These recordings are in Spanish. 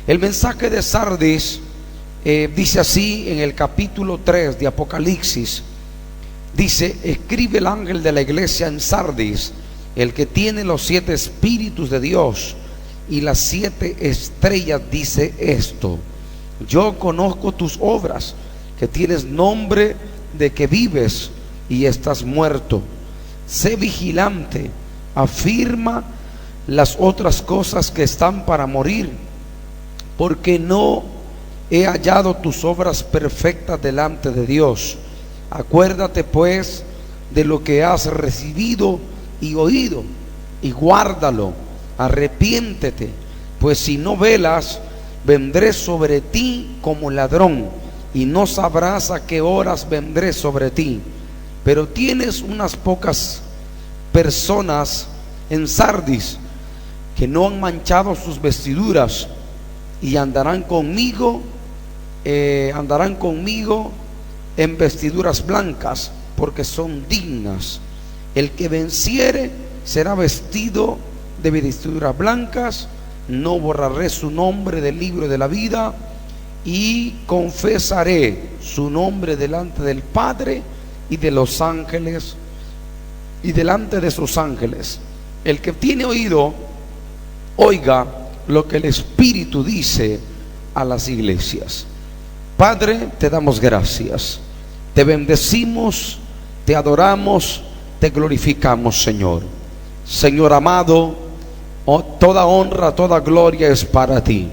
El mensaje de Sardis dice así en el capítulo 3 de Apocalipsis. Dice: escribe el ángel de la iglesia en Sardis, el que tiene los 7 espíritus de Dios y las 7 estrellas, dice esto: yo conozco tus obras, que tienes nombre de que vives y estás muerto. Sé vigilante, afirma las otras cosas que están para morir, porque no he hallado tus obras perfectas delante de Dios. Acuérdate pues de lo que has recibido y oído, y guárdalo. Arrepiéntete, pues si no velas, vendré sobre ti como ladrón, y no sabrás a qué horas vendré sobre ti. Pero tienes unas pocas personas en Sardis que no han manchado sus vestiduras, y andarán conmigo en vestiduras blancas, porque son dignas. El que venciere será vestido de vestiduras blancas. No borraré su nombre del libro de la vida, y confesaré su nombre delante del Padre y de los ángeles, y delante de sus ángeles. El que tiene oído, oiga lo que el Espíritu dice a las iglesias. Padre, te damos gracias, te bendecimos, te adoramos, te glorificamos, Señor. Señor amado, toda honra, toda gloria es para ti.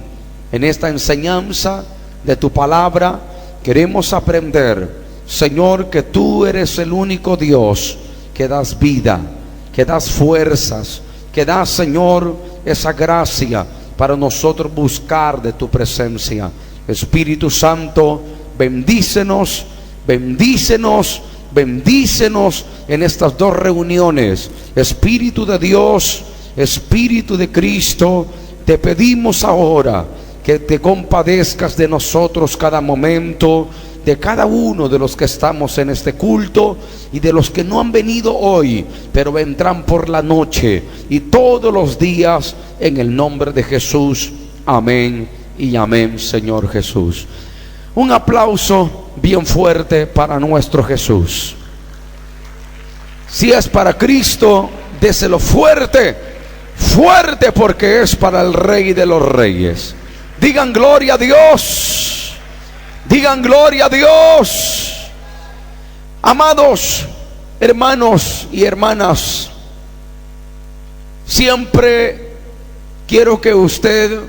En esta enseñanza de tu palabra queremos aprender, Señor, que tú eres el único Dios que das vida, que das fuerzas, que das, Señor, esa gracia para nosotros buscar de tu presencia. Espíritu Santo, bendícenos, bendícenos, bendícenos en estas 2 reuniones. Espíritu de Dios, Espíritu de Cristo, te pedimos ahora que te compadezcas de nosotros cada momento, de cada uno de los que estamos en este culto y de los que no han venido hoy, pero vendrán por la noche y todos los días, en el nombre de Jesús. Amén y amén, Señor Jesús. Un aplauso bien fuerte para nuestro Jesús. Si es para Cristo, déselo fuerte, fuerte, porque es para el Rey de los Reyes. Digan gloria a Dios, digan gloria a Dios. Amados hermanos y hermanas, siempre quiero que usted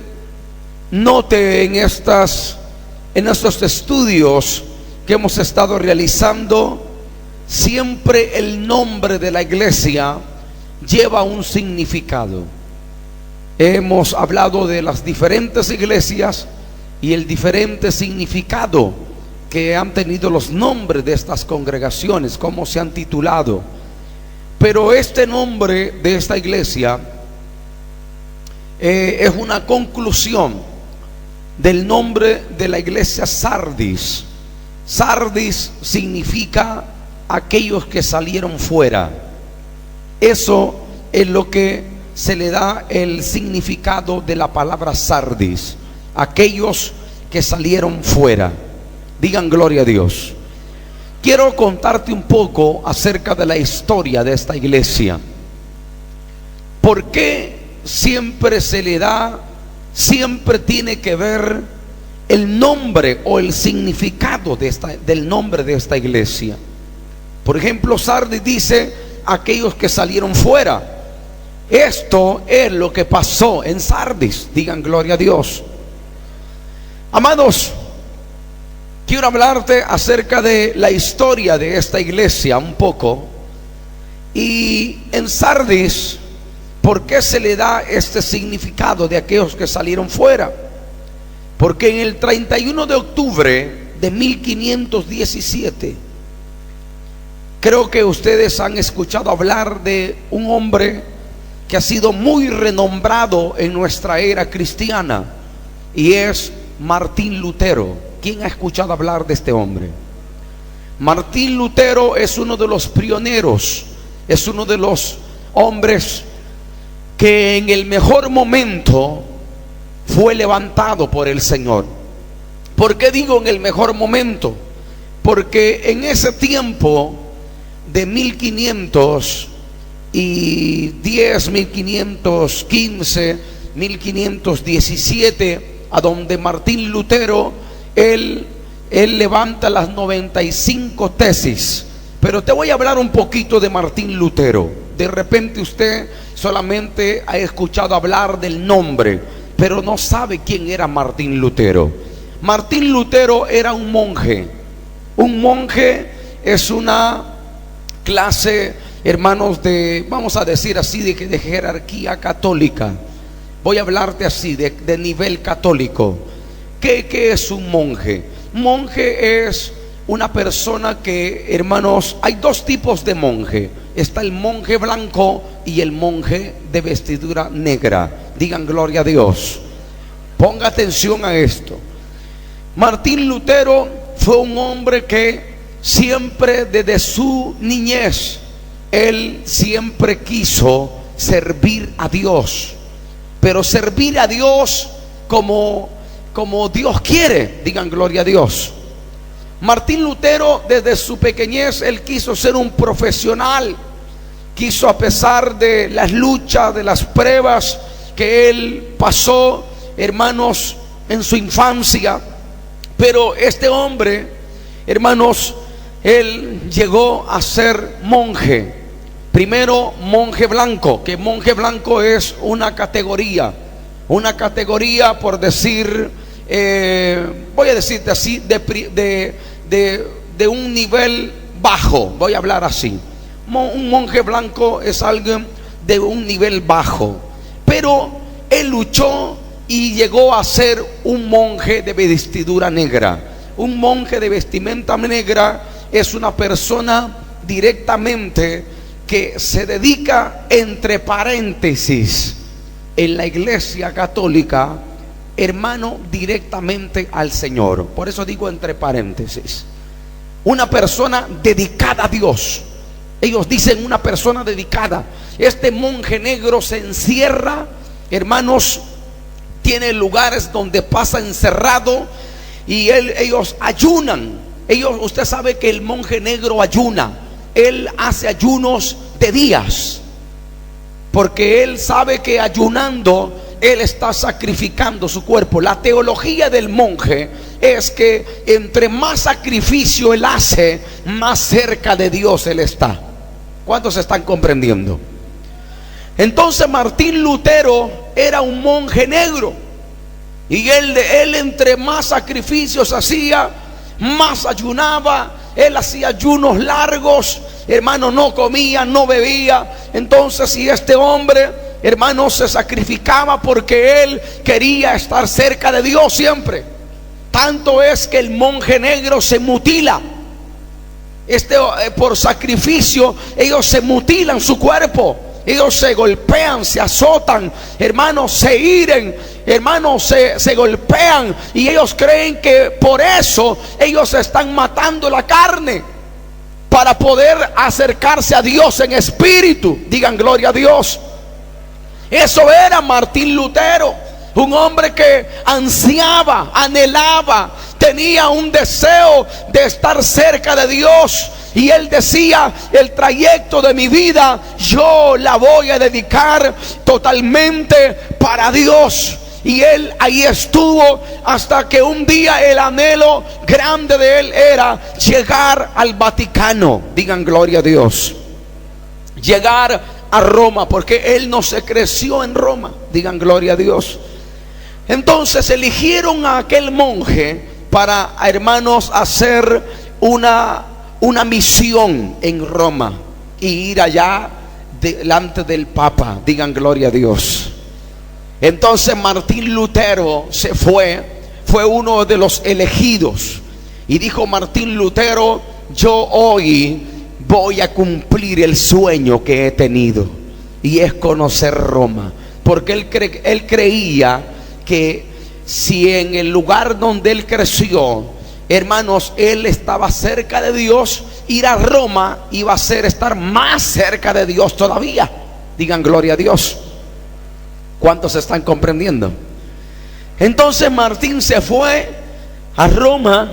note en estos estudios que hemos estado realizando, siempre el nombre de la iglesia lleva un significado. Hemos hablado de las diferentes iglesias y el diferente significado que han tenido los nombres de estas congregaciones, cómo se han titulado. Pero este nombre de esta iglesia es una conclusión del nombre de la iglesia Sardis. Sardis significa aquellos que salieron fuera. Eso es lo que se le da el significado de la palabra Sardis: aquellos que salieron fuera. Digan gloria a Dios. Quiero contarte un poco acerca de la historia de esta iglesia. ¿Por qué siempre se le da, siempre tiene que ver el nombre o el significado del nombre de esta iglesia? Por ejemplo, Sardis dice aquellos que salieron fuera. Esto es lo que pasó en Sardis. Digan gloria a Dios. Amados, quiero hablarte acerca de la historia de esta iglesia un poco. Y en Sardis, ¿por qué se le da este significado de aquellos que salieron fuera? Porque en el 31 de octubre de 1517, creo que ustedes han escuchado hablar de un hombre que ha sido muy renombrado en nuestra era cristiana, y es Martín Lutero. ¿Quién ha escuchado hablar de este hombre? Martín Lutero es uno de los pioneros, es uno de los hombres que en el mejor momento fue levantado por el Señor. ¿Por qué digo en el mejor momento? Porque en ese tiempo de 1510, 1515, 1517, a donde Martín Lutero, él levanta las 95 tesis. Pero te voy a hablar un poquito de Martín Lutero. De repente usted solamente ha escuchado hablar del nombre, pero no sabe quién era Martín Lutero. Martín Lutero era un monje. Un monje es una clase, hermanos, de, vamos a decir así, de jerarquía católica. Voy a hablarte así, de nivel católico. ¿Qué es un monje? Monje es una persona que, hermanos, hay dos tipos de monje. Está el monje blanco y el monje de vestidura negra. Digan gloria a Dios. Ponga atención a esto. Martín Lutero fue un hombre que siempre, desde su niñez, él siempre quiso servir a Dios, pero servir a Dios como Dios quiere. Digan gloria a Dios. Martín Lutero, desde su pequeñez, él quiso ser un profesional. Quiso, a pesar de las luchas, de las pruebas que él pasó, hermanos, en su infancia. Pero este hombre, hermanos, él llegó a ser monje. Primero monje blanco, que monje blanco es una categoría por decir, voy a decirte así, de un nivel bajo. Voy a hablar así. Un monje blanco es alguien de un nivel bajo, pero él luchó y llegó a ser un monje de vestidura negra. Un monje de vestimenta negra es una persona directamente que se dedica, entre paréntesis, en la iglesia católica, hermano, directamente al Señor. Por eso digo entre paréntesis, una persona dedicada a Dios. Ellos dicen una persona dedicada. Este monje negro se encierra, hermanos, tiene lugares donde pasa encerrado y ellos ayunan. Usted sabe que el monje negro ayuna. Él hace ayunos de días, porque él sabe que ayunando él está sacrificando su cuerpo. La teología del monje es que entre más sacrificio él hace, más cerca de Dios él está. ¿Cuántos están comprendiendo? Entonces Martín Lutero era un monje negro, y él entre más sacrificios hacía, más ayunaba. Él hacía ayunos largos, hermano, no comía, no bebía. Entonces, si este hombre, hermano, se sacrificaba porque él quería estar cerca de Dios siempre. Tanto es que el monje negro se mutila. Por sacrificio, ellos se mutilan su cuerpo. Ellos se golpean, se azotan, hermanos, se hieren, hermanos, se golpean, y ellos creen que por eso ellos están matando la carne para poder acercarse a Dios en espíritu. Digan gloria a Dios. Eso era Martín Lutero, un hombre que ansiaba, anhelaba, tenía un deseo de estar cerca de Dios. Y él decía: el trayecto de mi vida yo la voy a dedicar totalmente para Dios. Y él ahí estuvo hasta que un día el anhelo grande de él era llegar al Vaticano. Digan gloria a Dios. Llegar a Roma, porque él no se creció en Roma. Digan gloria a Dios. Entonces eligieron a aquel monje para, hermanos, hacer una misión en Roma y ir allá delante del Papa. Digan gloria a Dios. Entonces Martín Lutero fue uno de los elegidos, y dijo Martín Lutero: yo hoy voy a cumplir el sueño que he tenido, y es conocer Roma. Porque él creía que si en el lugar donde él creció, hermanos, él estaba cerca de Dios, ir a Roma iba a ser estar más cerca de Dios todavía. Digan gloria a Dios. ¿Cuántos están comprendiendo? Entonces Martín se fue a Roma,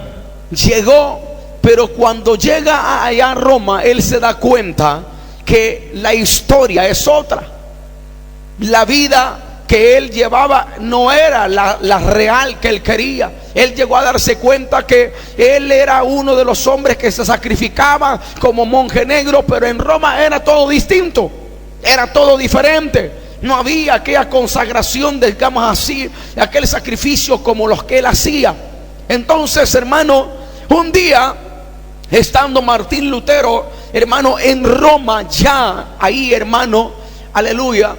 llegó, pero cuando llega allá a Roma, él se da cuenta que la historia es otra. La vida que él llevaba no era la real que él quería. Él llegó a darse cuenta que él era uno de los hombres que se sacrificaba como monje negro, pero en Roma era todo distinto, era todo diferente. No había aquella consagración, digamos así, aquel sacrificio como los que él hacía. Entonces, hermano, un día, estando Martín Lutero, hermano, en Roma, ya ahí, hermano, aleluya,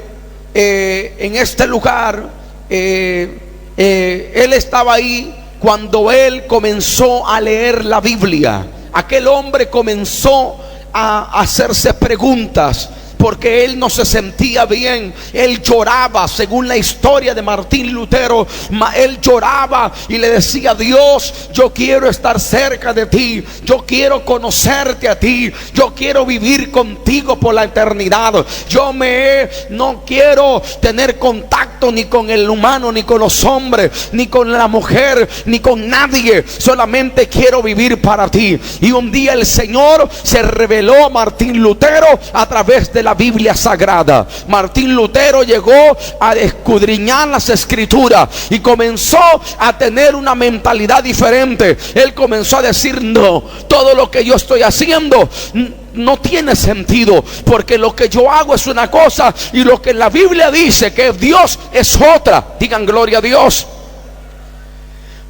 en este lugar, él estaba ahí cuando él comenzó a leer la Biblia. Aquel hombre comenzó a hacerse preguntas, porque él no se sentía bien. Él lloraba, según la historia de Martín Lutero. Él lloraba y le decía: Dios, yo quiero estar cerca de ti, yo quiero conocerte a ti, yo quiero vivir contigo por la eternidad. No quiero tener contacto ni con el humano, ni con los hombres, ni con la mujer, ni con nadie. Solamente quiero vivir para ti. Y un día el Señor se reveló a Martín Lutero a través de la Biblia Sagrada. Martín Lutero llegó a escudriñar las escrituras y comenzó a tener una mentalidad diferente. Él comenzó a decir: no, todo lo que yo estoy haciendo no tiene sentido, porque lo que yo hago es una cosa y lo que la Biblia dice que Dios es otra. Digan gloria a Dios.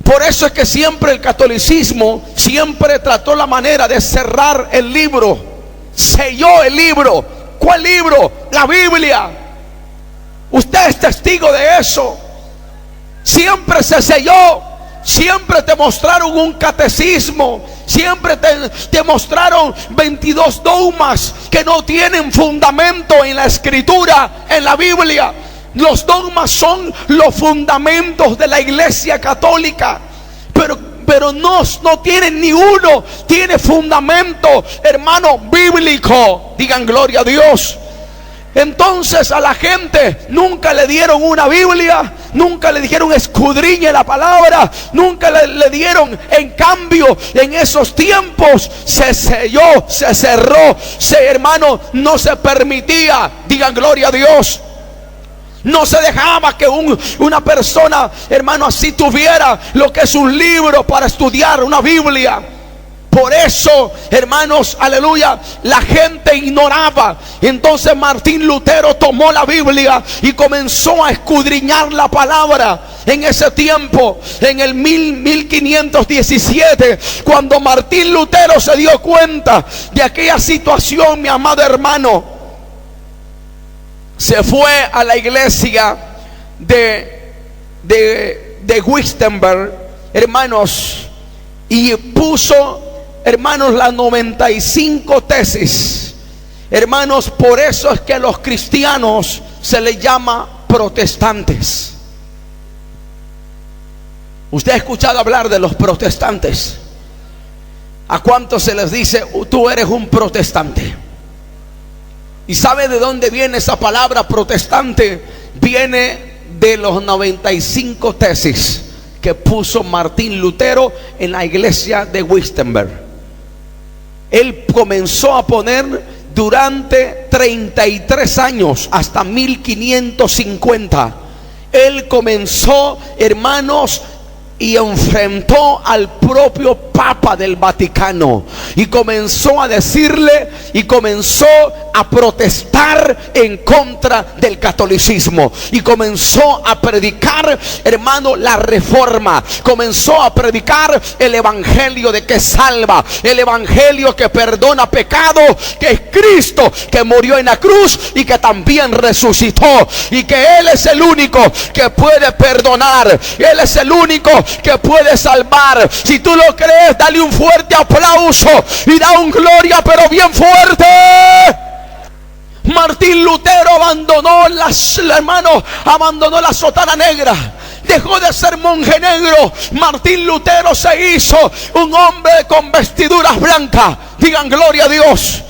Por eso es que siempre el catolicismo siempre trató la manera de cerrar el libro, selló el libro. ¿Cuál libro? La Biblia. Usted es testigo de eso. Siempre se selló. Siempre te mostraron un catecismo. Siempre te mostraron 22 dogmas que no tienen fundamento en la escritura, en la Biblia. Los dogmas son los fundamentos de la Iglesia Católica, pero no tienen ni uno, tiene fundamento, hermano, bíblico. Digan gloria a Dios. Entonces a la gente nunca le dieron una Biblia, nunca le dijeron escudriñe la palabra, nunca le dieron. En cambio, en esos tiempos se selló, se cerró, hermano, no se permitía. Digan gloria a Dios. No se dejaba que una persona, hermano, así tuviera lo que es un libro para estudiar, una Biblia. Por eso, hermanos, aleluya, la gente ignoraba. Entonces Martín Lutero tomó la Biblia y comenzó a escudriñar la palabra. En ese tiempo, en el 1517, cuando Martín Lutero se dio cuenta de aquella situación, mi amado hermano, se fue a la iglesia de Wittenberg, hermanos, y puso, hermanos, las 95 tesis. Hermanos, por eso es que a los cristianos se les llama protestantes. ¿Usted ha escuchado hablar de los protestantes? ¿A cuántos se les dice tú eres un protestante? ¿Y sabe de dónde viene esa palabra protestante? Viene de los 95 tesis que puso Martín Lutero en la iglesia de Wittenberg. Él comenzó a poner durante 33 años, hasta 1550. Él comenzó, hermanos, y enfrentó al propio Papa del Vaticano y comenzó a decirle y comenzó a protestar en contra del catolicismo y comenzó a predicar, hermano, la reforma. Comenzó a predicar el evangelio de que salva, el evangelio que perdona pecado, que es Cristo que murió en la cruz y que también resucitó, y que Él es el único que puede perdonar, Él es el único que puede salvar. Si tú lo crees, dale un fuerte aplauso y da un gloria pero bien fuerte. Martín Lutero abandonó abandonó la sotana negra, dejó de ser monje negro. Martín Lutero se hizo un hombre con vestiduras blancas. Digan gloria a Dios.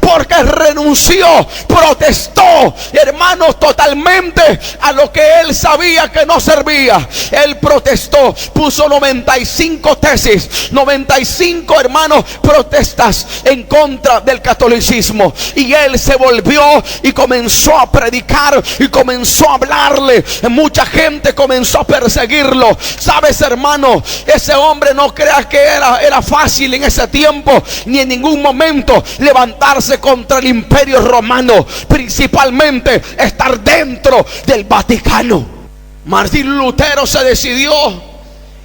porque renunció, protestó, hermanos, totalmente a lo que él sabía que no servía. Él protestó, puso 95 tesis, 95, hermanos, protestas en contra del catolicismo. Y él se volvió y comenzó a predicar y comenzó a hablarle. Mucha gente comenzó a perseguirlo. Sabes, hermano, ese hombre, no creas que era fácil en ese tiempo, ni en ningún momento levantarse contra el imperio romano, principalmente estar dentro del Vaticano. Martín Lutero se decidió,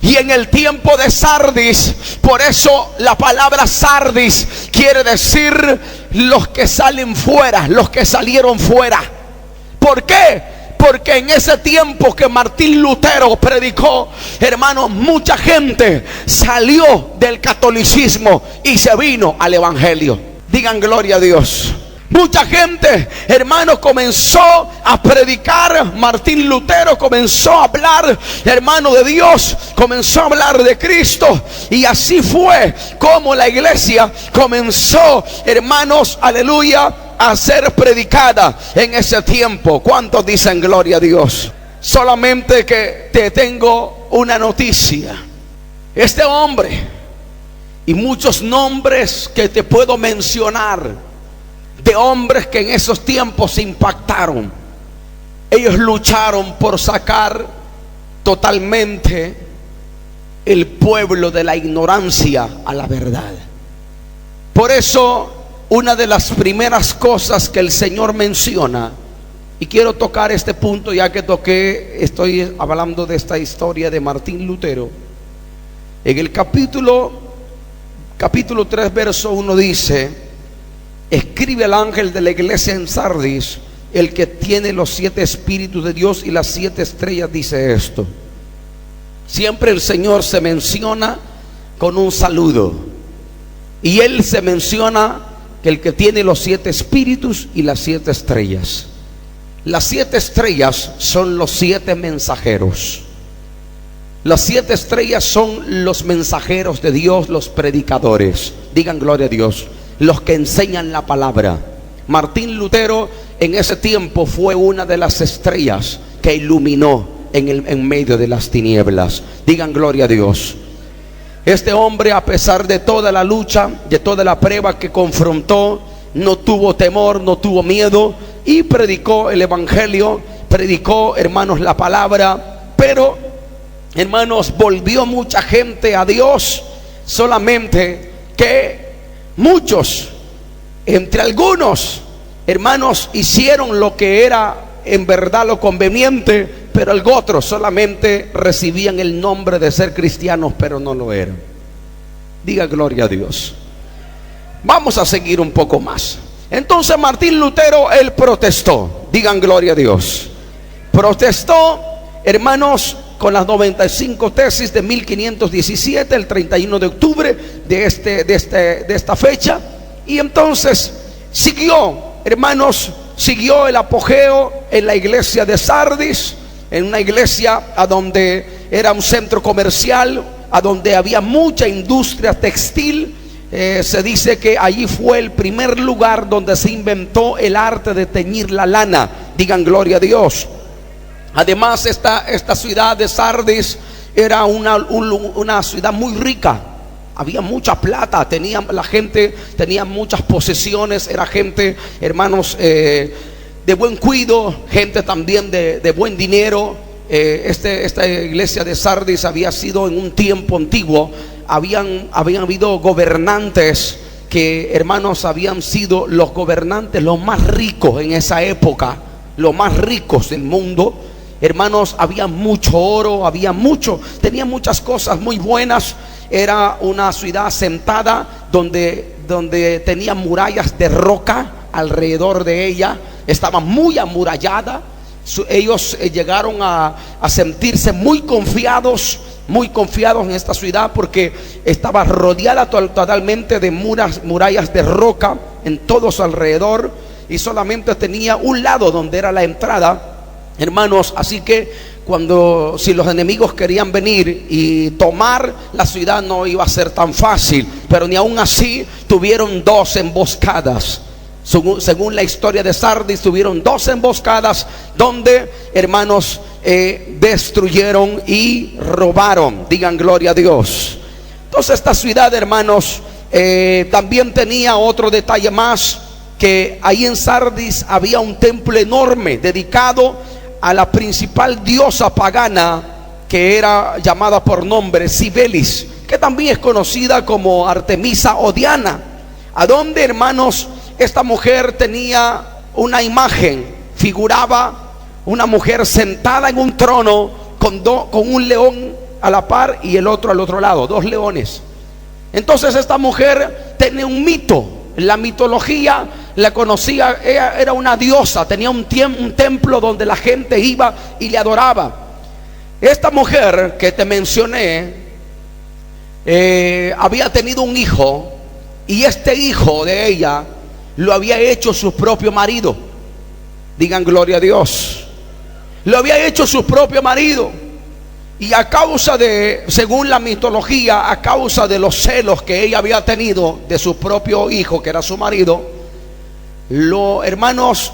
y en el tiempo de Sardis, por eso la palabra Sardis quiere decir los que salen fuera, los que salieron fuera. ¿Por qué? Porque en ese tiempo que Martín Lutero predicó, hermanos, mucha gente salió del catolicismo y se vino al evangelio. Digan gloria a Dios. Mucha gente, hermanos, comenzó a predicar. Martín Lutero comenzó a hablar, hermano, de Dios, comenzó a hablar de Cristo. Y así fue como la iglesia comenzó, hermanos, aleluya, a ser predicada en ese tiempo. ¿Cuántos dicen gloria a Dios? Solamente que te tengo una noticia. Este hombre y muchos nombres que te puedo mencionar de hombres que en esos tiempos impactaron, ellos lucharon por sacar totalmente el pueblo de la ignorancia a la verdad. Por eso, una de las primeras cosas que el Señor menciona, y quiero tocar este punto ya que estoy hablando de esta historia de Martín Lutero. En el capítulo 3, verso 1 dice: escribe al ángel de la iglesia en Sardis, el que tiene los 7 espíritus de Dios y las 7 estrellas, dice esto. Siempre el Señor se menciona con un saludo, y Él se menciona que el que tiene los 7 espíritus y las 7 estrellas. Las 7 estrellas son los 7 mensajeros. Las 7 estrellas son los mensajeros de Dios, los predicadores. Digan gloria a Dios. Los que enseñan la palabra. Martín Lutero en ese tiempo fue una de las estrellas que iluminó en medio de las tinieblas. Digan gloria a Dios. Este hombre, a pesar de toda la lucha, de toda la prueba que confrontó, no tuvo temor, no tuvo miedo, y predicó el evangelio, predicó, hermanos, la palabra. Pero, hermanos, volvió mucha gente a Dios, solamente que muchos, entre algunos, hermanos, hicieron lo que era en verdad lo conveniente, pero otros solamente recibían el nombre de ser cristianos, pero no lo eran. Diga gloria a Dios. Vamos a seguir un poco más. Entonces Martín Lutero, él protestó. Digan gloria a Dios. Protestó, hermanos, con las 95 tesis de 1517, el 31 de octubre de esta fecha. Y entonces siguió, hermanos, siguió el apogeo en la iglesia de Sardis, en una iglesia a donde era un centro comercial, a donde había mucha industria textil. Se dice que allí fue el primer lugar donde se inventó el arte de teñir la lana. Digan gloria a Dios. Además, esta ciudad de Sardis era una ciudad muy rica. Había mucha plata, la gente tenía muchas posesiones. Era gente, hermanos, de buen cuido, gente también de buen dinero. Esta iglesia de Sardis había sido en un tiempo antiguo, habían habido gobernantes que, hermanos, habían sido los gobernantes los más ricos en esa época, los más ricos del mundo. Hermanos, había mucho oro, tenía muchas cosas muy buenas. Era una ciudad asentada donde tenía murallas de roca alrededor de ella. Estaba muy amurallada. Ellos llegaron a sentirse muy confiados en esta ciudad, porque estaba rodeada totalmente de murallas de roca en todo su alrededor, y solamente tenía un lado donde era la entrada, hermanos. Así que si los enemigos querían venir y tomar la ciudad, no iba a ser tan fácil. Pero ni aún así tuvieron 2 emboscadas. Según la historia de Sardis, tuvieron 2 emboscadas donde, hermanos, destruyeron y robaron. Digan gloria a Dios. Entonces esta ciudad, hermanos, también tenía otro detalle más, que ahí en Sardis había un templo enorme dedicado a la principal diosa pagana, que era llamada por nombre Cibeles, que también es conocida como Artemisa o Diana, a donde, hermanos, esta mujer tenía una imagen, figuraba una mujer sentada en un trono con un león a la par y el otro al otro lado, 2 leones. Entonces esta mujer tenía un mito. En la mitología la conocía, ella era una diosa, tenía un templo donde la gente iba y le adoraba. Esta mujer que te mencioné había tenido un hijo, y este hijo de ella lo había hecho su propio marido. Digan gloria a Dios. Lo había hecho su propio marido. Y a causa de, según la mitología, a causa de los celos que ella había tenido de su propio hijo, que era su marido, hermanos,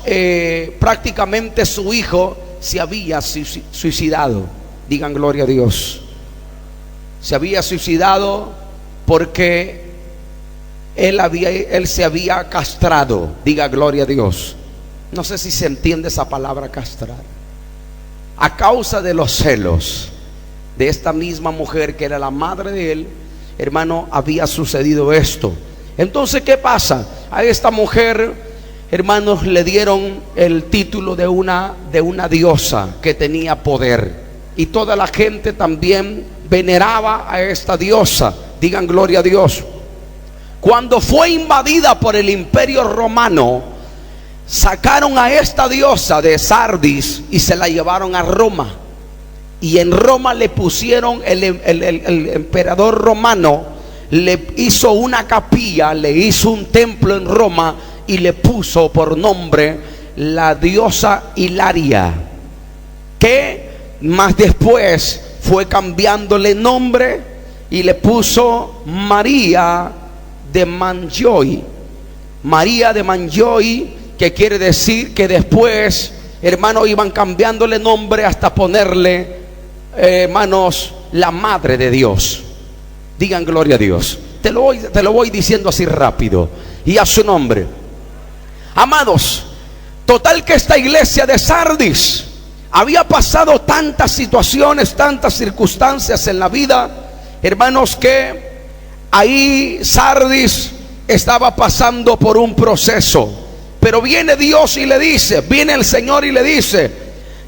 prácticamente su hijo se había suicidado. Digan gloria a Dios. Se había suicidado porque él se había castrado. Diga gloria a Dios. No sé si se entiende esa palabra, castrar. A causa de los celos de esta misma mujer, que era la madre de él, hermano, había sucedido esto. Entonces, ¿qué pasa? A esta mujer, hermanos, le dieron el título de una diosa que tenía poder, y toda la gente también veneraba a esta diosa. Digan gloria a Dios. Cuando fue invadida por el Imperio Romano, sacaron a esta diosa de Sardis y se la llevaron a Roma. Y en Roma le pusieron, el emperador romano le hizo una capilla, le hizo un templo en Roma y le puso por nombre la diosa Hilaria, que más después fue cambiándole nombre y le puso María de Manjoy. María de Manjoy, que quiere decir que después, hermanos, iban cambiándole nombre hasta ponerle, hermanos, la madre de Dios. Digan gloria a Dios. Te lo voy diciendo así rápido y a su nombre. Amados, total que esta iglesia de Sardis había pasado tantas situaciones, tantas circunstancias en la vida, hermanos, que ahí Sardis estaba pasando por un proceso. Pero viene Dios y le dice, viene el Señor y le dice: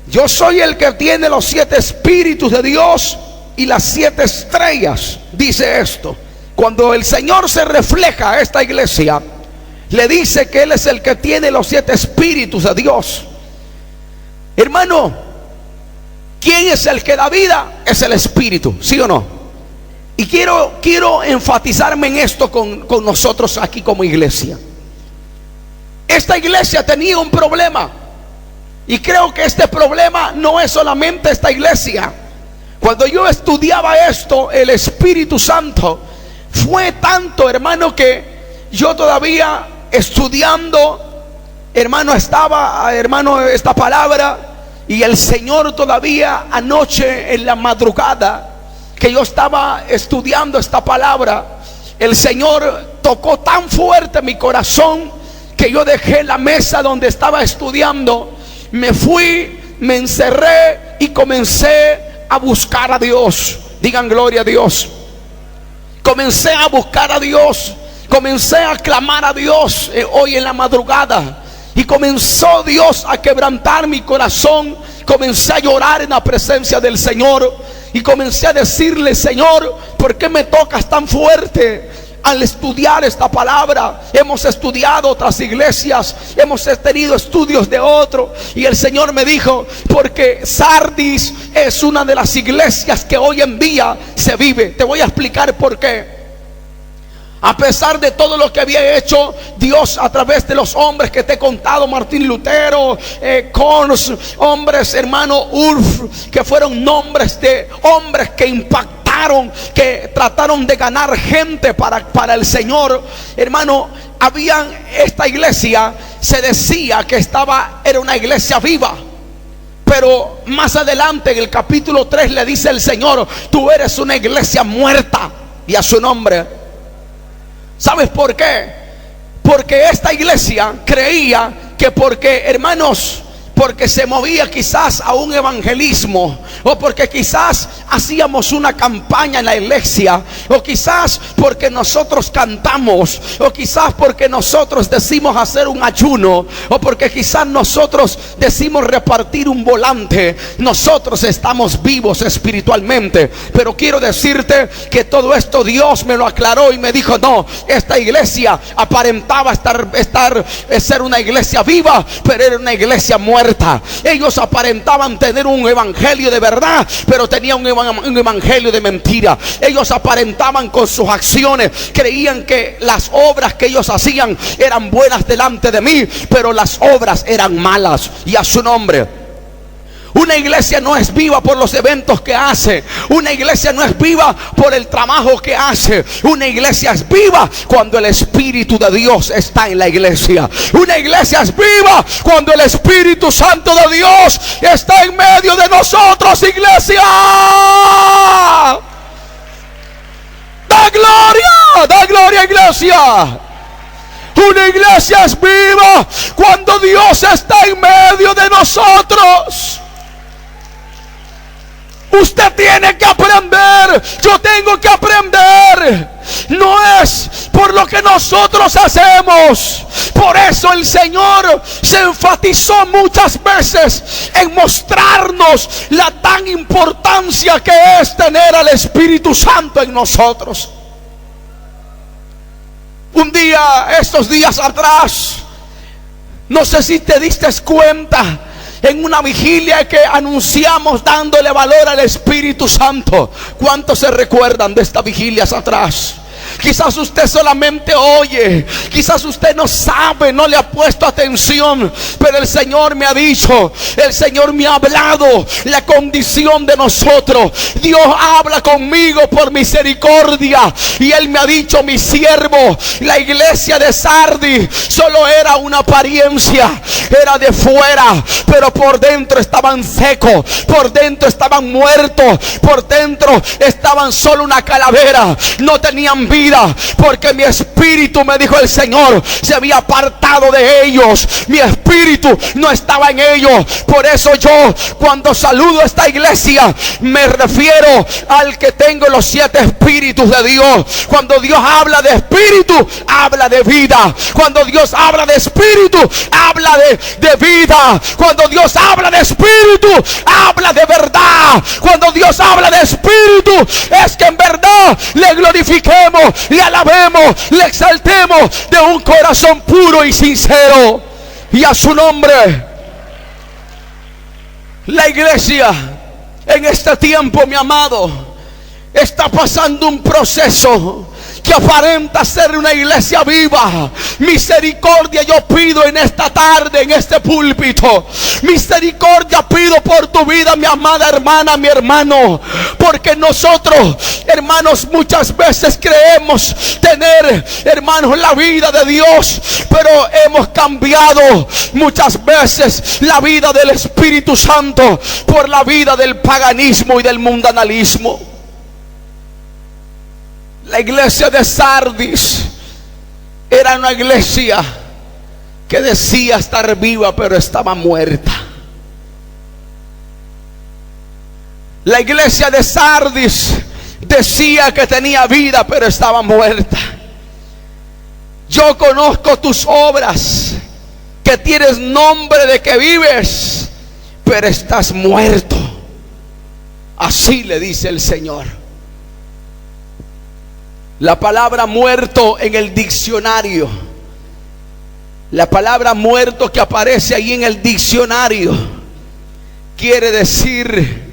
yo soy el que tiene los 7 espíritus de Dios y las 7 estrellas. Dice esto. Cuando el Señor se refleja a esta iglesia, le dice que Él es el que tiene los 7 espíritus de Dios. Hermano, ¿quién es el que da vida? Es el Espíritu, ¿sí o no? Y quiero enfatizarme en esto con nosotros aquí como iglesia. Esta iglesia tenía un problema, y creo que este problema no es solamente esta iglesia. Cuando yo estudiaba esto, el Espíritu Santo fue tanto, hermano, que yo todavía estudiando, hermano, estaba, hermano, esta palabra, y el Señor todavía anoche en la madrugada que yo estaba estudiando esta palabra, el Señor tocó tan fuerte mi corazón que yo dejé la mesa donde estaba estudiando, me fui, me encerré y comencé a buscar a Dios. Digan gloria a Dios. Comencé a buscar a Dios, comencé a clamar a Dios hoy en la madrugada, y comenzó Dios a quebrantar mi corazón. Comencé a llorar en la presencia del Señor y comencé a decirle: Señor, ¿por qué me tocas tan fuerte? Al estudiar esta palabra, hemos estudiado otras iglesias, hemos tenido estudios de otro, y el Señor me dijo: porque Sardis es una de las iglesias que hoy en día se vive. Te voy a explicar por qué. A pesar de todo lo que había hecho Dios a través de los hombres que te he contado, Martín Lutero, Cons, hombres, hermano, Ulf, que fueron nombres de hombres que impactaron que trataron de ganar gente para el Señor. Hermano, esta iglesia se decía que era una iglesia viva. Pero más adelante en el capítulo 3 le dice el Señor: tú eres una iglesia muerta. Y a su nombre. ¿Sabes por qué? Porque esta iglesia creía que porque se movía quizás a un evangelismo, o porque quizás hacíamos una campaña en la iglesia, o quizás porque nosotros cantamos, o quizás porque nosotros decimos hacer un ayuno, o porque quizás nosotros decimos repartir un volante, nosotros estamos vivos espiritualmente. Pero quiero decirte que todo esto Dios me lo aclaró y me dijo: no, esta iglesia aparentaba ser una iglesia viva, pero era una iglesia muerta. Ellos aparentaban tener un evangelio de verdad, pero tenían un evangelio de mentira. Ellos aparentaban con sus acciones, creían que las obras que ellos hacían eran buenas delante de mí, pero las obras eran malas. Y a su nombre. Una iglesia no es viva por los eventos que hace. Una iglesia no es viva por el trabajo que hace. Una iglesia es viva cuando el Espíritu de Dios está en la iglesia. Una iglesia es viva cuando el Espíritu Santo de Dios está en medio de nosotros, iglesia. Da gloria, iglesia. Una iglesia es viva cuando Dios está en medio de nosotros. Usted tiene que aprender, yo tengo que aprender. No es por lo que nosotros hacemos. Por eso el Señor se enfatizó muchas veces en mostrarnos la tan importancia que es tener al Espíritu Santo en nosotros. Un día, estos días atrás, no sé si te diste cuenta, en una vigilia que anunciamos dándole valor al Espíritu Santo. ¿Cuántos se recuerdan de estas vigilias atrás? Quizás usted solamente oye, quizás usted no sabe, no le ha puesto atención, pero el Señor me ha dicho, el Señor me ha hablado la condición de nosotros. Dios habla conmigo por misericordia, y Él me ha dicho: mi siervo, la iglesia de Sardis solo era una apariencia, era de fuera, pero por dentro estaban secos, por dentro estaban muertos, por dentro estaban solo una calavera, no tenían vida, porque mi espíritu, me dijo el Señor, se había apartado de ellos. Mi espíritu no estaba en ellos. Por eso yo, cuando saludo a esta iglesia, me refiero al que tengo los 7 espíritus de Dios. Cuando Dios habla de espíritu, habla de vida. Cuando Dios habla de espíritu, habla de vida. Cuando Dios habla de espíritu, habla de verdad. Cuando Dios habla de espíritu, es que en verdad le glorifiquemos, le alabemos, le exaltemos de un corazón puro y sincero. Y a su nombre. La iglesia en este tiempo, mi amado, está pasando un proceso que aparenta ser una iglesia viva. Misericordia yo pido en esta tarde, en este púlpito. Misericordia pido por tu vida, mi amada hermana, mi hermano. Porque nosotros, hermanos, muchas veces creemos tener, hermanos, la vida de Dios, pero hemos cambiado muchas veces la vida del Espíritu Santo por la vida del paganismo y del mundanalismo. La iglesia de Sardis era una iglesia que decía estar viva, pero estaba muerta. La iglesia de Sardis decía que tenía vida, pero estaba muerta. Yo conozco tus obras, que tienes nombre de que vives, pero estás muerto. Así le dice el Señor. La palabra muerto en el diccionario, la palabra muerto que aparece ahí en el diccionario, quiere decir,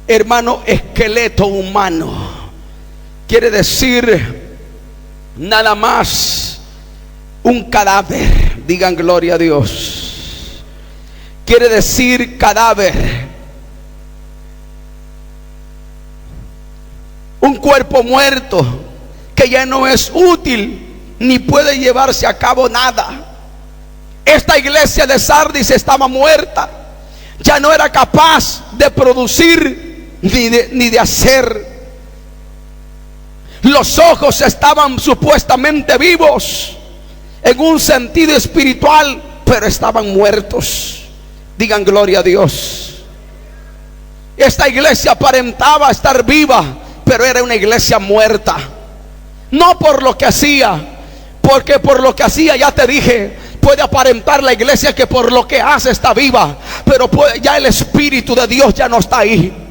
hermano, esqueleto humano. Quiere decir nada más un cadáver. Digan gloria a Dios. Quiere decir cadáver. un cuerpo muerto que ya no es útil ni puede llevarse a cabo nada. Esta iglesia de Sardis estaba muerta, ya no era capaz de producir ni de hacer. Los ojos estaban supuestamente vivos en un sentido espiritual, pero estaban muertos. Digan gloria a Dios. Esta iglesia aparentaba estar viva, pero era una iglesia muerta. No por lo que hacía, porque por lo que hacía, ya te dije, puede aparentar la iglesia que por lo que hace está viva, pero ya el Espíritu de Dios ya no está ahí.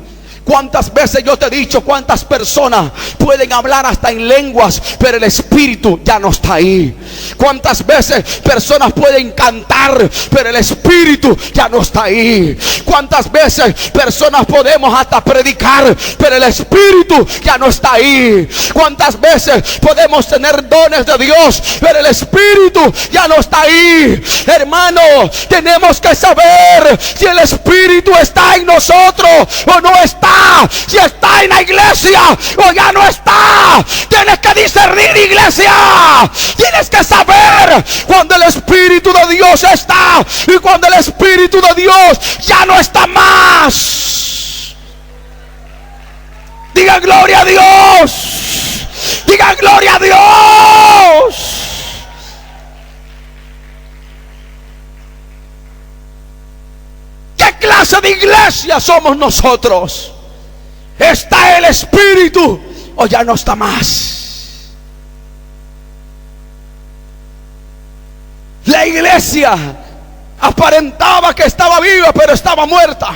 ¿Cuántas veces yo te he dicho cuántas personas pueden hablar hasta en lenguas, pero el Espíritu ya no está ahí? ¿Cuántas veces personas pueden cantar, pero el Espíritu ya no está ahí? ¿Cuántas veces personas podemos hasta predicar, pero el Espíritu ya no está ahí? ¿Cuántas veces podemos tener dones de Dios, pero el Espíritu ya no está ahí? Hermano, tenemos que saber si el Espíritu está en nosotros o no está. Si está en la iglesia o ya no está. Tienes que discernir, iglesia. Tienes que saber cuando el Espíritu de Dios está y cuando el Espíritu de Dios ya no está más. Digan gloria a Dios. Digan gloria a Dios. ¿Qué clase de iglesia somos nosotros? ¿Está el Espíritu o ya no está más? La iglesia aparentaba que estaba viva, pero estaba muerta.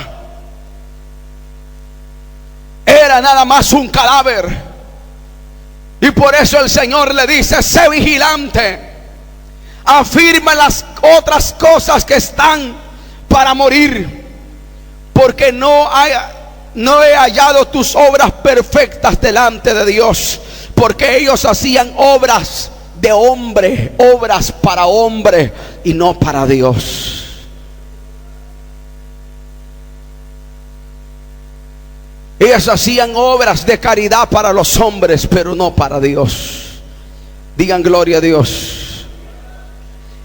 Era nada más un cadáver. Y por eso el Señor le dice: sé vigilante, afirma las otras cosas que están para morir, porque no he hallado tus obras perfectas delante de Dios. Porque ellos hacían obras de hombre, obras para hombre y no para Dios. Ellos hacían obras de caridad para los hombres, pero no para Dios. Digan gloria a Dios.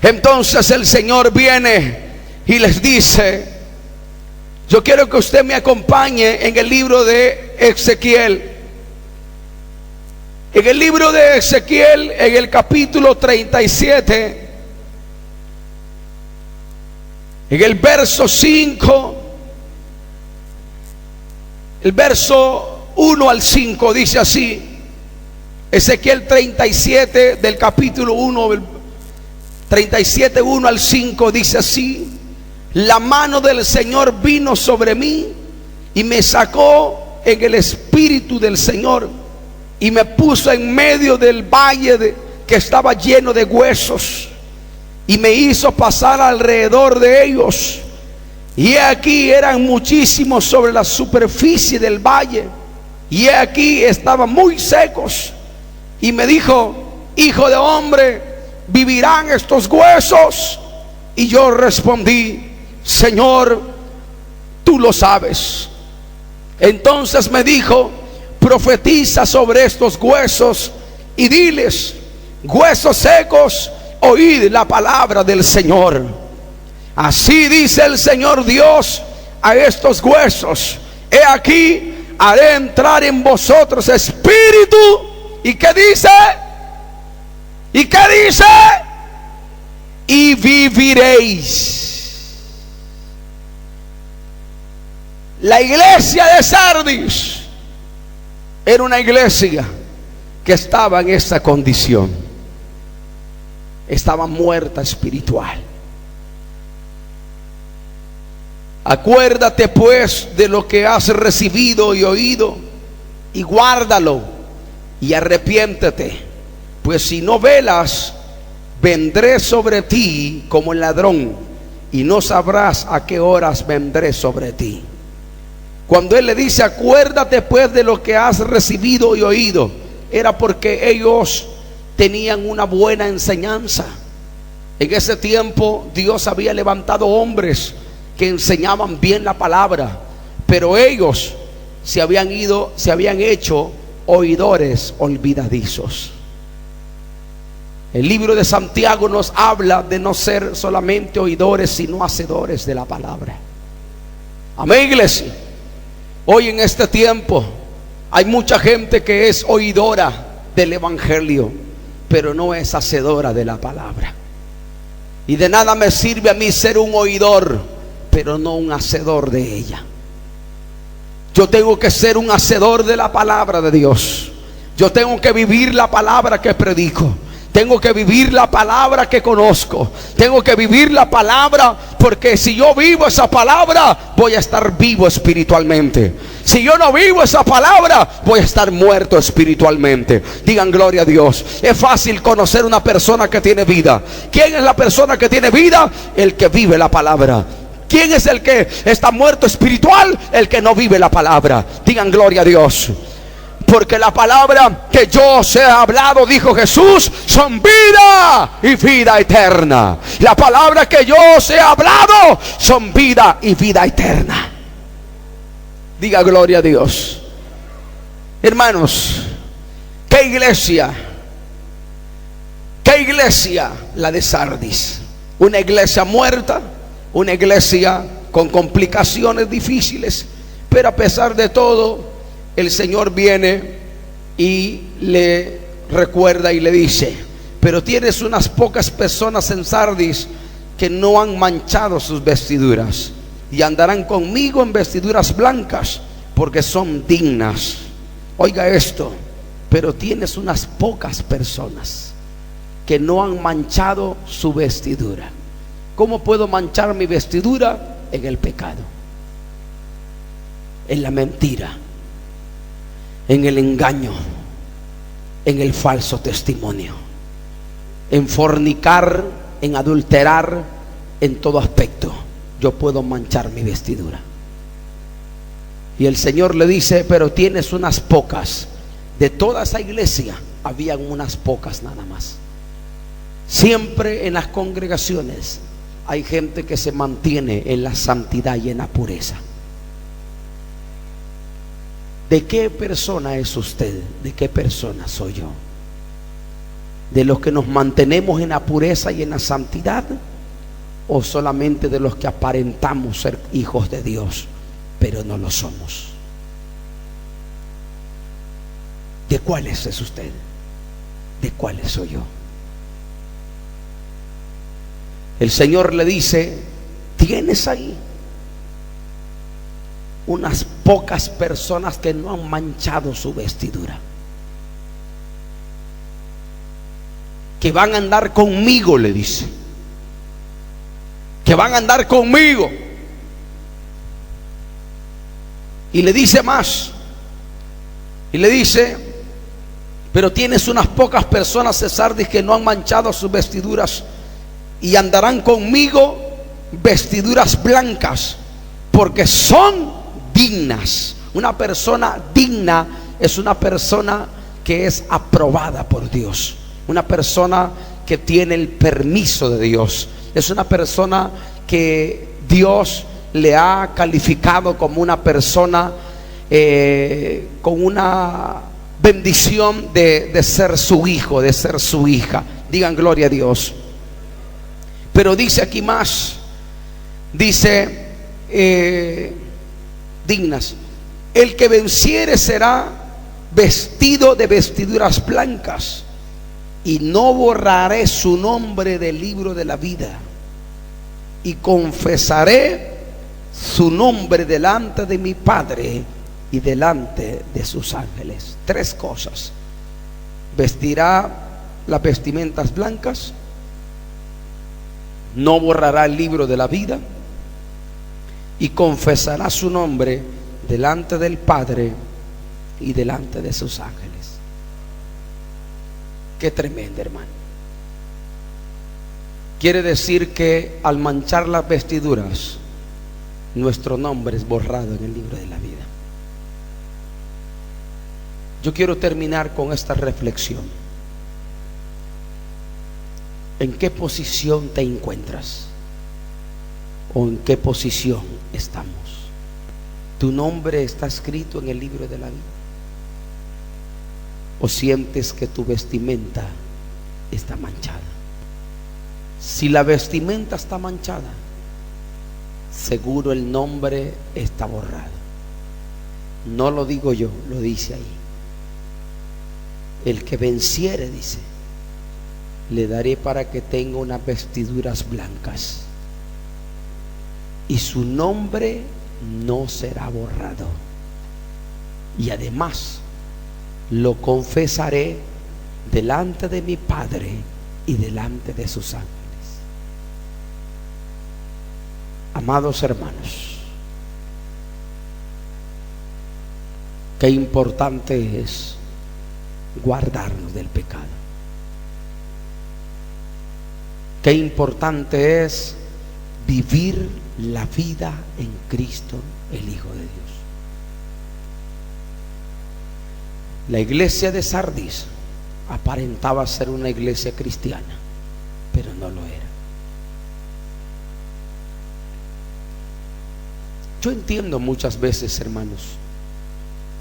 Entonces el Señor viene y les dice: yo quiero que usted me acompañe en el libro de Ezequiel. En el libro de Ezequiel, en el capítulo 37, en el verso 5, el verso 1 al 5 dice así. Ezequiel 37 del capítulo 1, 37, 1 al 5 dice así: la mano del Señor vino sobre mí y me sacó en el espíritu del Señor y me puso en medio del valle que estaba lleno de huesos, y me hizo pasar alrededor de ellos. Y he aquí eran muchísimos sobre la superficie del valle, y he aquí estaban muy secos. Y me dijo: hijo de hombre, ¿vivirán estos huesos? Y yo respondí: Señor, tú lo sabes. Entonces me dijo: profetiza sobre estos huesos y diles: huesos secos, oíd la palabra del Señor. Así dice el Señor Dios a estos huesos: he aquí, haré entrar en vosotros espíritu. ¿Y qué dice? ¿Y qué dice? Y viviréis. La iglesia de Sardis era una iglesia que estaba en esta condición. Estaba muerta espiritual. Acuérdate pues de lo que has recibido y oído, y guárdalo, y arrepiéntete, pues si no velas, vendré sobre ti como el ladrón, y no sabrás a qué horas vendré sobre ti. Cuando él le dice: acuérdate pues de lo que has recibido y oído, era porque ellos tenían una buena enseñanza. En ese tiempo Dios había levantado hombres que enseñaban bien la palabra, pero ellos se habían hecho oidores olvidadizos. El libro de Santiago nos habla de no ser solamente oidores, sino hacedores de la palabra. Amén, iglesia. Hoy en este tiempo hay mucha gente que es oidora del evangelio, pero no es hacedora de la palabra. Y de nada me sirve a mí ser un oidor, pero no un hacedor de ella. Yo tengo que ser un hacedor de la palabra de Dios. Yo tengo que vivir la palabra que predico. Tengo que vivir la palabra que conozco. Tengo que vivir la palabra, porque si yo vivo esa palabra, voy a estar vivo espiritualmente. Si yo no vivo esa palabra, voy a estar muerto espiritualmente. Digan gloria a Dios. Es fácil conocer una persona que tiene vida. ¿Quién es la persona que tiene vida? El que vive la palabra. ¿Quién es el que está muerto espiritual? El que no vive la palabra. Digan gloria a Dios. Porque la palabra que yo os he hablado, dijo Jesús, son vida y vida eterna. La palabra que yo os he hablado son vida y vida eterna. Diga gloria a Dios. Hermanos, ¿qué iglesia la de Sardis? Una iglesia muerta, una iglesia con complicaciones difíciles, pero a pesar de todo, el Señor viene y le recuerda y le dice: pero tienes unas pocas personas en Sardis que no han manchado sus vestiduras, y andarán conmigo en vestiduras blancas, porque son dignas. Oiga esto: pero tienes unas pocas personas que no han manchado su vestidura. ¿Cómo puedo manchar mi vestidura? En el pecado, en la mentira, en el engaño, en el falso testimonio, en fornicar, en adulterar, en todo aspecto. Yo puedo manchar mi vestidura. Y el Señor le dice: pero tienes unas pocas. De toda esa iglesia habían unas pocas nada más. Siempre en las congregaciones hay gente que se mantiene en la santidad y en la pureza. ¿De qué persona es usted? ¿De qué persona soy yo? ¿De los que nos mantenemos en la pureza y en la santidad? ¿O solamente de los que aparentamos ser hijos de Dios, pero no lo somos? ¿De cuáles es usted? ¿De cuáles soy yo? El Señor le dice: tienes ahí unas pocas personas que no han manchado su vestidura, que van a andar conmigo, le dice, que van a andar conmigo. Y le dice más, y le dice: pero tienes unas pocas personas de Sardis que no han manchado sus vestiduras, y andarán conmigo vestiduras blancas, porque son dignas. Una persona digna es una persona que es aprobada por Dios, una persona que tiene el permiso de Dios, es una persona que Dios le ha calificado como una persona con una bendición de ser su hijo, de ser su hija. Digan gloria a Dios. Pero dice aquí más, dice dignas. El que venciere será vestido de vestiduras blancas, y no borraré su nombre del libro de la vida, y confesaré su nombre delante de mi Padre y delante de sus ángeles. Tres cosas: vestirá las vestimentas blancas, no borrará el libro de la vida, y confesará su nombre delante del Padre y delante de sus ángeles. Qué tremendo, hermano. Quiere decir que al manchar las vestiduras, nuestro nombre es borrado en el libro de la vida. Yo quiero terminar con esta reflexión. ¿En qué posición te encuentras? ¿O en qué posición estamos? ¿Tu nombre está escrito en el libro de la vida? o sientes que tu vestimenta está manchada. Si la vestimenta está manchada, seguro el nombre está borrado. No lo digo yo, lo dice ahí. El que venciere, dice, le daré para que tenga unas vestiduras blancas, y su nombre no será borrado. Y además lo confesaré delante de mi Padre y delante de sus ángeles. Amados hermanos, qué importante es guardarnos del pecado. Qué importante es vivir la vida en Cristo, el Hijo de Dios. La iglesia de Sardis aparentaba ser una iglesia cristiana, pero no lo era. Yo entiendo muchas veces, hermanos,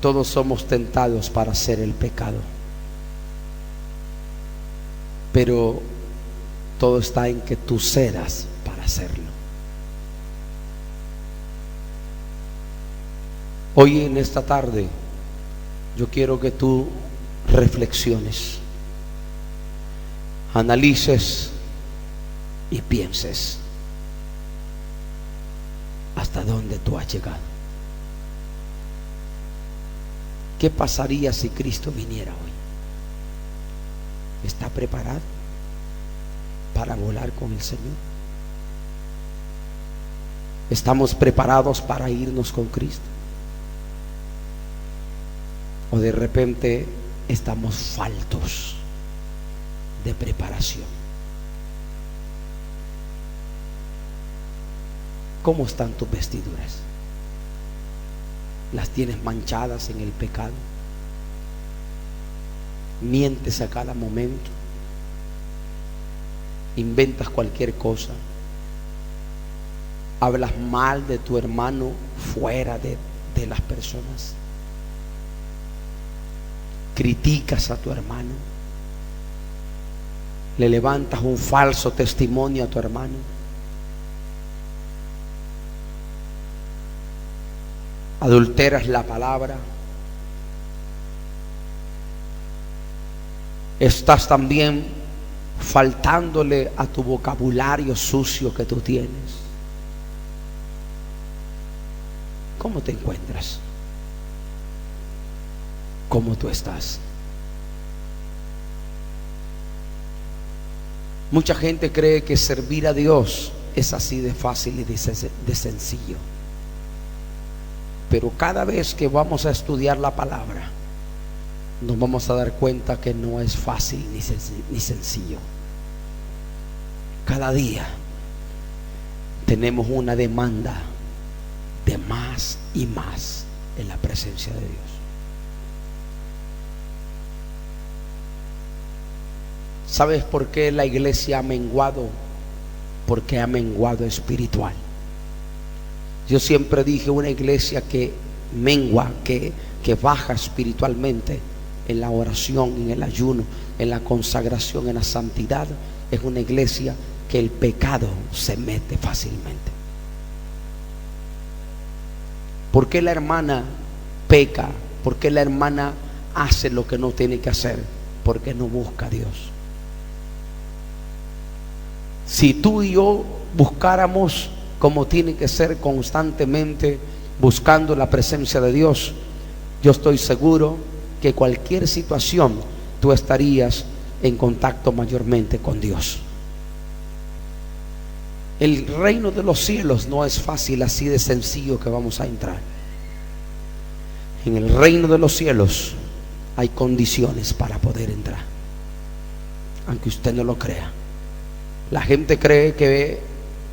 todos somos tentados para hacer el pecado, pero todo está en que tú cedas para hacerlo. Hoy en esta tarde yo quiero que tú reflexiones, analices y pienses hasta dónde tú has llegado. ¿Qué pasaría si Cristo viniera hoy? ¿Está preparado para volar con el Señor? ¿Estamos preparados para irnos con Cristo? ¿O de repente estamos faltos de preparación? ¿Cómo están tus vestiduras? ¿Las tienes manchadas en el pecado? ¿Mientes a cada momento? ¿Inventas cualquier cosa? ¿Hablas mal de tu hermano fuera de las personas? ¿Criticas a tu hermano? ¿Le levantas un falso testimonio a tu hermano? ¿Adulteras la palabra? ¿Estás también faltándole a tu vocabulario sucio que tú tienes? ¿Cómo te encuentras? ¿Cómo tú estás? Mucha gente cree que servir a Dios es así de fácil y de sencillo. Pero cada vez que vamos a estudiar la palabra, nos vamos a dar cuenta que no es fácil ni sencillo. Cada día tenemos una demanda de más y más en la presencia de Dios. ¿Sabes por qué la iglesia ha menguado? Porque ha menguado espiritual. Yo siempre dije, una iglesia que mengua, que baja espiritualmente en la oración, en el ayuno, en la consagración, en la santidad, es una iglesia que el pecado se mete fácilmente. ¿Por qué la hermana peca? ¿Por qué la hermana hace lo que no tiene que hacer? Porque no busca a Dios. Si tú y yo buscáramos como tiene que ser constantemente, buscando la presencia de Dios, yo estoy seguro que cualquier situación tú estarías en contacto mayormente con Dios. El reino de los cielos no es fácil, así de sencillo que vamos a entrar. En el reino de los cielos hay condiciones para poder entrar, aunque usted no lo crea. La gente cree que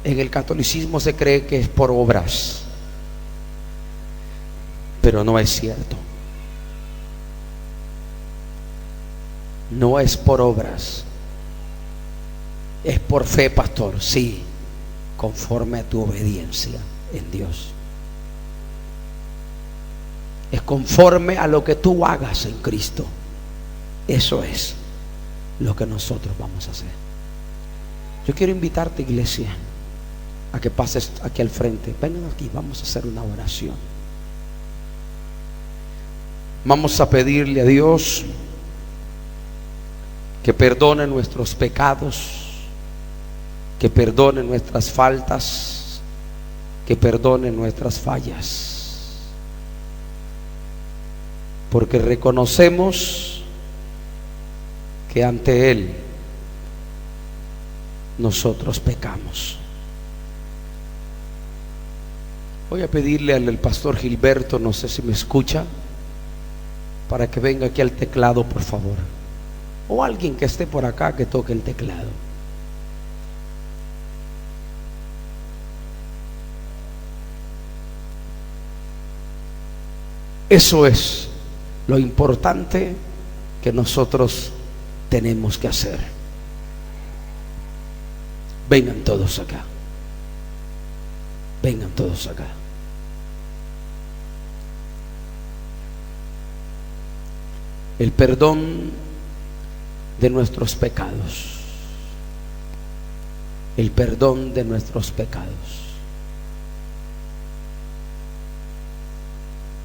en el catolicismo se cree que es por obras, pero no es cierto. No es por obras, es por fe, pastor. Sí, conforme a tu obediencia en Dios. Es conforme a lo que tú hagas en Cristo. Eso es lo que nosotros vamos a hacer. Yo quiero invitarte, iglesia, a que pases aquí al frente. Vengan aquí, vamos a hacer una oración. Vamos a pedirle a Dios que perdone nuestros pecados, que perdone nuestras faltas, que perdone nuestras fallas, porque reconocemos que ante Él nosotros pecamos. Voy a pedirle al pastor Gilberto, no sé si me escucha, para que venga aquí al teclado, por favor, o alguien que esté por acá que toque el teclado. Eso es lo importante que nosotros tenemos que hacer. Vengan todos acá. Vengan todos acá. El perdón de nuestros pecados. El perdón de nuestros pecados.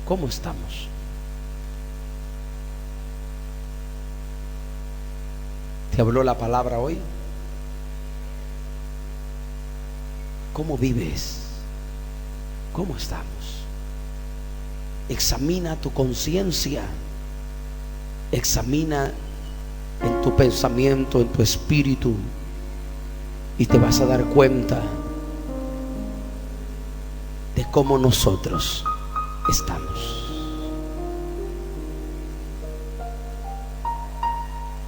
¿Cómo estamos? ¿Te habló la palabra hoy? ¿Cómo vives? ¿Cómo estamos? Examina tu conciencia. Examina en tu pensamiento, en tu espíritu, y te vas a dar cuenta de cómo nosotros estamos.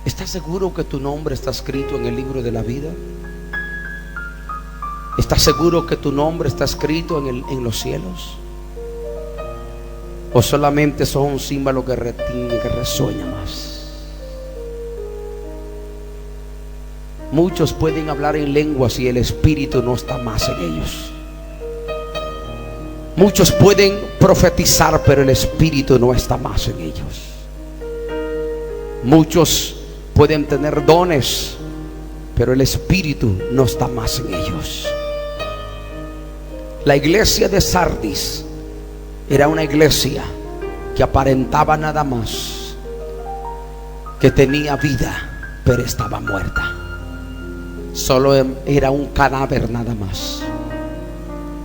¿Estás seguro que tu nombre está escrito en el libro de la vida? ¿Estás seguro que tu nombre está escrito en los cielos? ¿O solamente son un símbolo que retiene, que resuena más? Muchos pueden hablar en lenguas y el espíritu no está más en ellos. Muchos pueden profetizar, pero el espíritu no está más en ellos. Muchos pueden tener dones, pero el espíritu no está más en ellos. La iglesia de Sardis era una iglesia que aparentaba nada más, que tenía vida, pero estaba muerta. Solo era un cadáver nada más.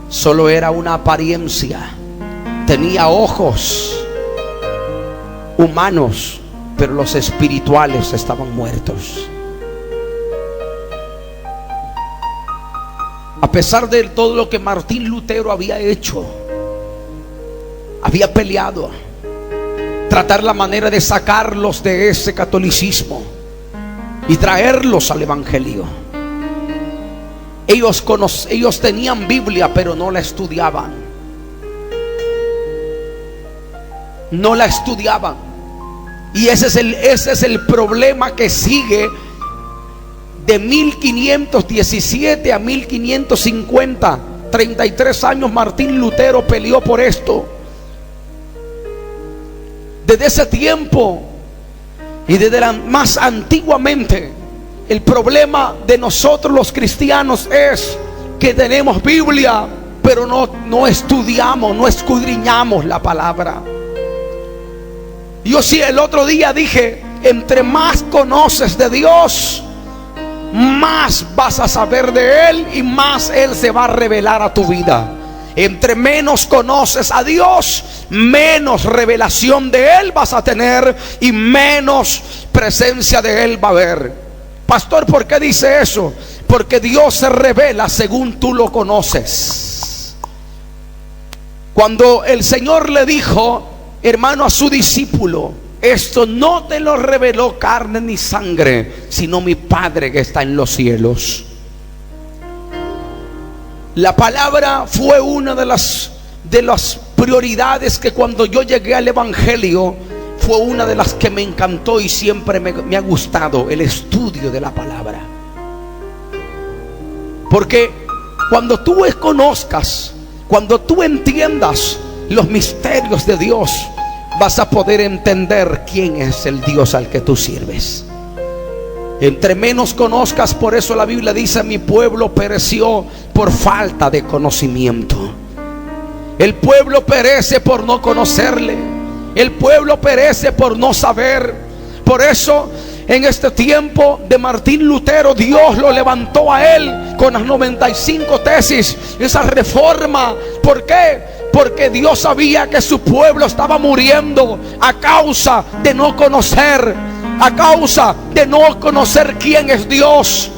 Solo era una apariencia. Tenía ojos humanos, pero los espirituales estaban muertos. A pesar de todo lo que Martín Lutero había hecho, había peleado, tratar la manera de sacarlos de ese catolicismo y traerlos al evangelio. Ellos tenían Biblia, pero no la estudiaban. No la estudiaban. Y ese es el problema que sigue de 1517 a 1550. 33 años Martín Lutero peleó por esto. Desde ese tiempo y desde más antiguamente, el problema de nosotros los cristianos es que tenemos Biblia, pero no estudiamos, no escudriñamos la palabra. Yo sí, el otro día dije, entre más conoces de Dios, más vas a saber de Él y más Él se va a revelar a tu vida. Entre menos conoces a Dios, menos revelación de Él vas a tener y menos presencia de Él va a haber. Pastor, ¿por qué dice eso? Porque Dios se revela según tú lo conoces. Cuando el Señor le dijo, hermano, a su discípulo, esto no te lo reveló carne ni sangre, sino mi Padre que está en los cielos. La palabra fue una de las prioridades que cuando yo llegué al evangelio fue una de las que me encantó y siempre me ha gustado, el estudio de la palabra. Porque cuando tú conozcas, cuando tú entiendas los misterios de Dios, vas a poder entender quién es el Dios al que tú sirves. Entre menos conozcas, por eso la Biblia dice: mi pueblo pereció por falta de conocimiento. El pueblo perece por no conocerle. El pueblo perece por no saber. Por eso en este tiempo de Martín Lutero, Dios lo levantó a él con las 95 tesis, esa reforma. ¿Por qué? Porque Dios sabía que su pueblo estaba muriendo a causa de no conocer, a causa de no conocer quién es Dios.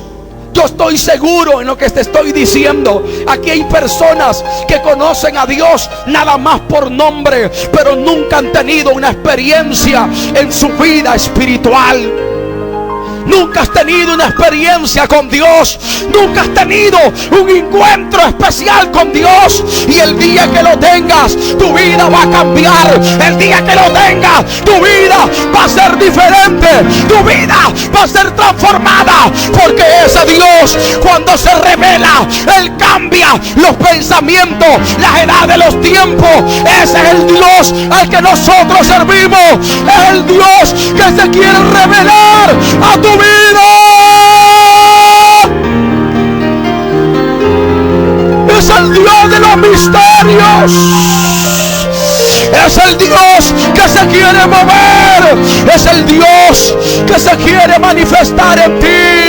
Yo estoy seguro en lo que te estoy diciendo. Aquí hay personas que conocen a Dios nada más por nombre, pero nunca han tenido una experiencia en su vida espiritual. Nunca has tenido una experiencia con Dios. Nunca has tenido un encuentro especial con Dios. Y el día que lo tengas, tu vida va a cambiar. El día que lo tengas, tu vida va a ser diferente. Tu vida va a ser transformada. Porque ese Dios, cuando se revela, Él cambia los pensamientos, las edades de los tiempos. Ese es el Dios al que nosotros servimos. Es el Dios que se quiere revelar a tu vida. Es el Dios de los misterios. Es el Dios que se quiere mover. Es el Dios que se quiere manifestar en ti.